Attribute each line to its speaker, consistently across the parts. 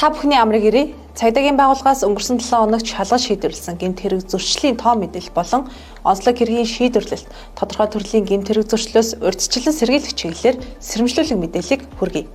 Speaker 1: Та бүхний амрыг ирээ. Цагдаагийн байгууллагаас өнгөрсөн 7 хоногт шалгаж шийдвэрлсэн гэмт хэрэг зөрчлийн тоо мэдээлэл болон онцлог хэргийн шийдвэрлэлт тодорхой төрлийн гэмт хэрэг зөрчлөөс урьдчилан сэргийлэх чиглэлээр сэрэмжлүүлэг мэдээллийг хүргэе.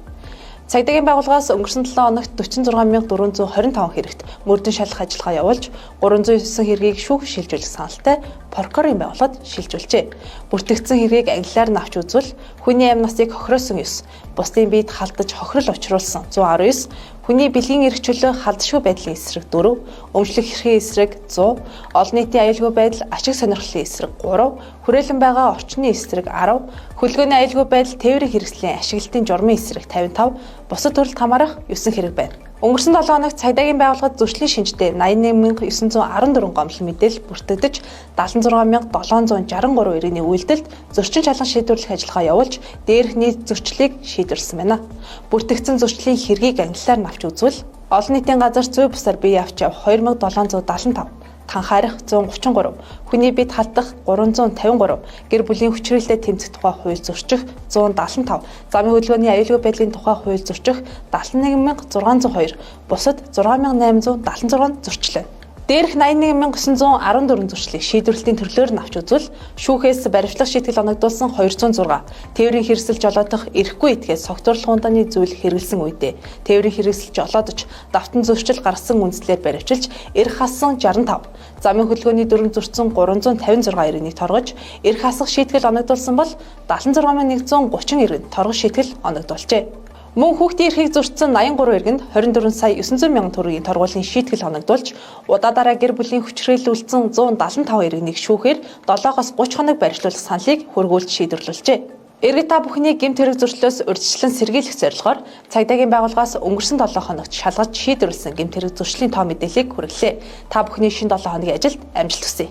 Speaker 1: Цагдаагийн байгууллагаас өнгөрсөн 7 хоногт 46425 хэрэгт мөрдөн шалгах ажиллагаа явуулж 309 хэргийг шүүх шилжүүлэх саналтай прокурорын байгууллагад шилжүүлжээ. Бүртгэгдсэн хэргийг ангиллаар нь авч үзвэл хүний амь насыг хохироосон 9, бусдын биед халдаж хохирол учруулсан 119, хүний бэлгийн эрх чөлөө халдшгүй байдлын эсрэг 4, өмчлөх эрхийн эсрэг 100, олон нийтийн аюулгүй байдал ашиг сонирхлын эсрэг 3, хүрээлэн байгаа орчны эсрэг 10, хөлгөөний аюулгүй байдал тээврийн хэрэгслийн ашиглалтын журмын эсрэг 55, бусад төрөлд хамаарах 9 хэрэг байна. Өнгөрсөн 7 хоногт цагдаагийн байгууллагад зөрчлийн шинжтэй 81914 гомдол мэдээлэл бүртгэгдэж 76763 иргэний үйлдэлд зөрчин шалган шийдвэрлэх ажиллагаа явуулж дээрх нийт зөрчлийг шийдвэрлсэн байна. Бүртгэгдсэн зөрчлийн хэргийг ангиллаар нь авч үзвэл олон нийтийн газар зүй бусаар бие авч яв 2775, танхаарах 133, хүний биед халдах 353, гэр бүлийн хүчирхийлэлтэй тэмцэх тухай хууль зөрчих 175, замын хөдөлгөөний аюулгүй байдлын тухай хууль зөрчих 71602, бусад 6876 зөрчлөө. Дээрх 81914 зөрчлийг шийдвэрлэлтийн төрлөөр нь авч үзвэл шүүхээс баримтлах шийтгэл оногдуулсан 206, тээврийн хэрэгсэл жолоодох эрхгүй этгээд согтуурлах ундааны зүйл хэрэгэлсэн үедээ тээврийн хэрэгсэл жолоодож давтан зөрчил гаргасан үндслээр баривчилж эрх хассан 65, замын хөдөлгөөний дүрм зөрчсөн 356 иргэнийг торгож эрх хасах шийтгэл оногдуулсан бол 76130 иргэнд торгох шийтгэл оногдуулжээ. Мөн хүүхдийн эрхийг зөрчсөн 83 иргэнд 24 сая 900 мянган төгрөгийн торгуулийн шийтгэл оногдуулж, удаа дараа гэр бүлийн хүчирхийлүүлсэн 175 иргэнийг шүүхээр 7-оос 30 хоног барьжлуулах саналыг хөргүүлж шийдвэрлэжээ. Иргэд та бүхний гэмт хэрэг зөрчлөөс урьдчилан сэргийлэх зорилгоор цагдаагийн байгууллагаас өнгөрсөн 7 хоногт шалгаж шийдвэрлсэн гэмт хэрэг зөрчлийн тоо мэдээллийг хүргэлээ. Та бүхний шинэ 7 хоногийн ажилд амжилт хүсье.